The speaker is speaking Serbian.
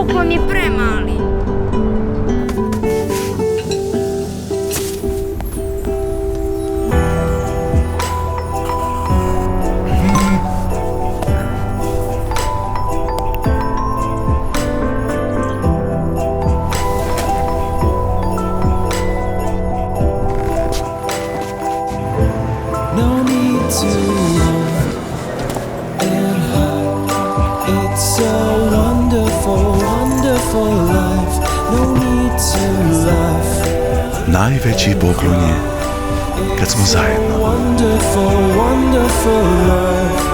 poklon je premali. No need to run and hide. It's a wonderful, wonderful life. No need to laugh. Najveći poklon je kad smo zajedno. Wonderful, wonderful life.